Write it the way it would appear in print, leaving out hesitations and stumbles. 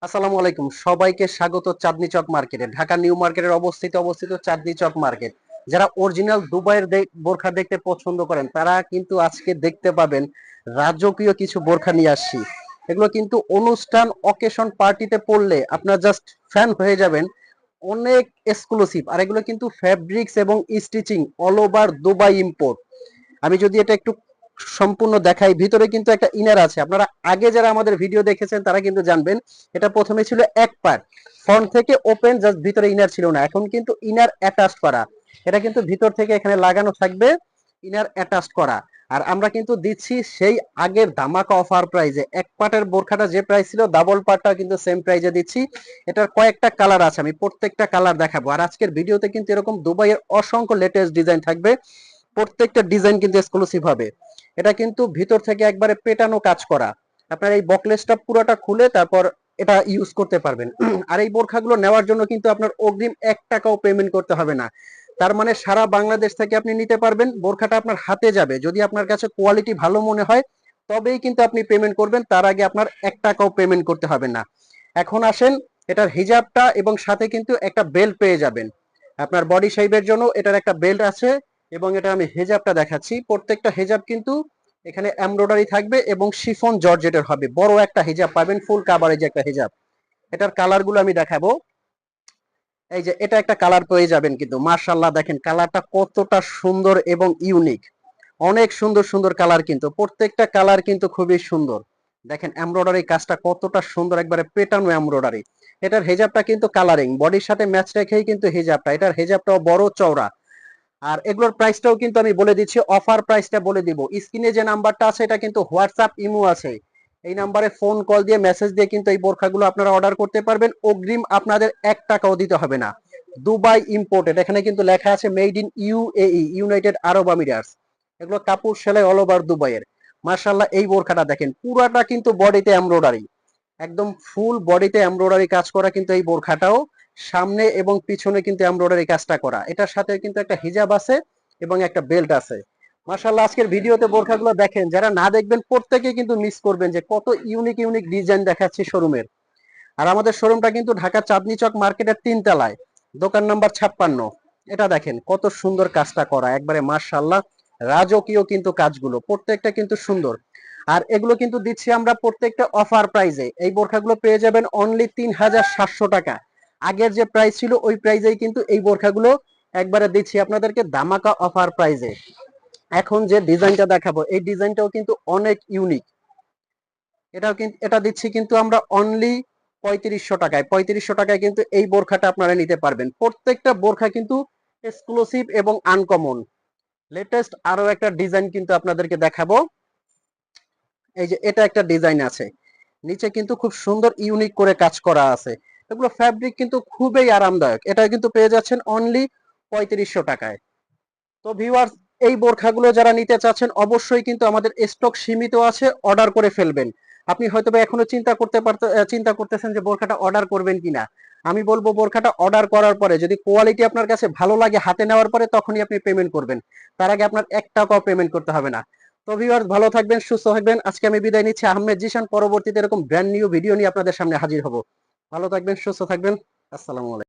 আসসালামু আলাইকুম, সবাইকে স্বাগত চাঁদনী চক মার্কেটে। ঢাকা নিউ মার্কেটের অবস্থিত চাঁদনী চক মার্কেট। যারা অরিজিনাল দুবাইয়ের বোরখা দেখতে পছন্দ করেন তারা কিন্তু আজকে দেখতে পাবেন রাজকীয় কিছু বোরখা নিয়ে আসছি। এগুলো কিন্তু অনুষ্ঠান অকেশন পার্টিতে পরলে আপনার জাস্ট ফ্যান হয়ে যাবেন। অনেক এক্সক্লুসিভ, আর এগুলো কিন্তু ফ্যাব্রিক্স এবং stitching all over Dubai import. আমি যদি এটা একটু সম্পূর্ণ দেখাই, ভিতরে কিন্তু একটা ইনার আছে। আপনারা আগে যারা আমাদের ভিডিও দেখেছেন তারা কিন্তু জানবেন এটা প্রথমে ছিল এক পার্ট, ফ্রন্ট থেকে ওপেন, জাস্ট ভিতরে ইনার ছিল না। এখন কিন্তু ইনার অ্যাটাচড করা, এটা কিন্তু ভিতর থেকে এখানে লাগানো থাকবে, ইনার অ্যাটাচড করা। আর আমরা কিন্তু দিচ্ছি সেই আগের ধামাকা অফার প্রাইজে। এক পার্টের বোরখাটা যে প্রাইস ছিল, ডাবল পার্টটা কিন্তু সেম প্রাইজে দিচ্ছি। এটার কয়েকটা কালার আছে, আমি প্রত্যেকটা কালার দেখাবো। আর আজকের ভিডিওতে কিন্তু এরকম দুবাইয়ের অসংখ্য লেটেস্ট ডিজাইন থাকবে, প্রত্যেকটা ডিজাইন কিন্তু এক্সক্লুসিভ হবে। এটা কিন্তু ভিতর থেকে একবারে পেটানো কাজ করা। আপনার এই বকলেসটা পুরোটা খুলে তারপর এটা ইউজ করতে পারবেন। আর এই বোরখাগুলো নেওয়ার জন্য কিন্তু আপনার অগ্রিম 1 টাকাও পেমেন্ট করতে হবে না। তার মানে সারা বাংলাদেশ থেকে আপনি নিতে পারবেন, বোরখাটা আপনার হাতে যাবে। যদি আপনার কাছে কোয়ালিটি ভালো মনে হয় তবেই কিন্তু আপনি পেমেন্ট করবেন, তার আগে আপনার 1 টাকাও পেমেন্ট করতে হবে না। এখন আসেন, এটার হিজাবটা এবং সাথে কিন্তু একটা বেল্ট পেয়ে যাবেন। আপনার বডি শেপের জন্য এটার একটা বেল্ট আছে, এবং এটা আমি হেজাবটা দেখাচ্ছি। প্রত্যেকটা হেজাব কিন্তু এখানে এমব্রয়ডারি থাকবে এবং শিফন জর্জেটের হবে। বড় একটা হিজাব পাবেন, ফুল কাভারেজ একটা হিজাব। এটার কালার গুলো আমি দেখাবো। এই যে এটা একটা কালার পেয়ে যাবেন, কিন্তু মার্শাল্লাহ দেখেন কালারটা কতটা সুন্দর এবং ইউনিক। অনেক সুন্দর সুন্দর কালার, কিন্তু প্রত্যেকটা কালার কিন্তু খুবই সুন্দর। দেখেন এমব্রয়ডারি কাজটা কতটা সুন্দর, একবারে পেটানো এমব্রয়ডারি। এটার হেজাবটা কিন্তু কালারিং, বডির সাথে ম্যাচ রেখেই কিন্তু হেজাবটা। এটার হেজাবটাও বড় চওড়া। আর এগুলোর প্রাইসটাও কিন্তু আমি বলে দিচ্ছি, অফার প্রাইসটা বলে দিব। স্ক্রিনে যে নাম্বারটা আছে এটা কিন্তু হোয়াটসঅ্যাপ ইমো আছে, এই নাম্বারে ফোন কল দিয়ে মেসেজ দিয়ে কিন্তু এই বোরখাগুলো আপনারা অর্ডার করতে পারবেন। অগ্রিম আপনাদের 1 টাকাও দিতে হবে না। দুবাই ইম্পোর্টেড, এখানে কিন্তু লেখা আছে made in UAE, United Arab Emirates. এগুলো কাপড় সেলাই অল ওভার দুবাইয়ের। মার্শাল্লাহ এই বোরখাটা দেখেন পুরাটা কিন্তু বডিতে এমব্রয়ডারি, একদম ফুল বডিতে এমব্রয়ডারি কাজ করা কিন্তু এই বোরখাটাও। সামনে এবং পিছনে কিন্তু এমব্রয়ডারি কাজটা করা। এটার সাথে কিন্তু একটা হিজাব আছে এবং একটা বেল্ট আছে। মাশাআল্লাহ আজকের ভিডিওতে বোরখাগুলো দেখেন, যারা না দেখবেন প্রত্যেকেই কিন্তু মিস করবেন যে কত ইউনিক ইউনিক ডিজাইন দেখাচ্ছি শোরুমের। আর আমাদের শোরুমটা কিন্তু ঢাকা চাঁদনী চক মার্কেটের 3 তলায়, দোকান নাম্বার 56। এটা দেখেন কত সুন্দর কাজটা করা, একবারে মাশাআল্লাহ রাজকীয় কিন্তু কাজগুলো, প্রত্যেকটা কিন্তু সুন্দর। আর এগুলো কিন্তু দিচ্ছি আমরা প্রত্যেকটা অফার প্রাইজে। এই বোরখাগুলো পেয়ে যাবেন অনলি 3700 টাকা। আগের যে প্রাইস ছিল ওই প্রাইজেই কিন্তু এই বোরখাগুলো একবারে দিচ্ছি আপনাদেরকে ধামাকা অফার প্রাইজে। এখন যে ডিজাইনটা দেখাবো এই ডিজাইনটাও কিন্তু অনেক ইউনিক। এটাও কিন্তু এটা দিচ্ছি কিন্তু আমরা অনলি 3500 টাকায়। 3500 টাকায় কিন্তু এই বোরখাটা আপনারা নিতে পারবেন। প্রত্যেকটা বোরখা কিন্তু এক্সক্লুসিভ এবং আনকমন। লেটেস্ট আরো একটা ডিজাইন কিন্তু আপনাদেরকে দেখাবো। এই যে এটা একটা ডিজাইন আছে, নিচে কিন্তু খুব সুন্দর ইউনিক করে কাজ করা আছে। এগুলো ফ্যাব্রিক কিন্তু খুবই আরামদায়ক। এটা কিন্তু পেয়ে যাচ্ছেন অনলি 3500 টাকায়। তো ভিউয়ার্স, এই বোরখাগুলো যারা নিতে চাচ্ছেন অবশ্যই কিন্তু আমাদের স্টক সীমিত আছে, অর্ডার করে ফেলবেন। আপনি হয়তো বা এখনো চিন্তা করতেছেন যে বোরখাটা অর্ডার করবেন কিনা। আমি বলবো বোরখাটা অর্ডার করার পরে যদি কোয়ালিটি আপনার কাছে ভালো লাগে, হাতে নেওয়ার পরে তখনই আপনি পেমেন্ট করবেন। তার আগে আপনার 1 টাকাও পেমেন্ট করতে হবে না। তো ভিউয়ার্স, ভালো থাকবেন, সুস্থ থাকবেন। আজকে আমি বিদায় নিচ্ছি, আহমেদ জিশান। পরবর্তীতে এরকম ব্র্যান্ড নিউ ভিডিও নিয়ে আপনাদের সামনে হাজির হব। ভালো থাকবেন, সুস্থ থাকবেন। আসসালামু আলাইকুম।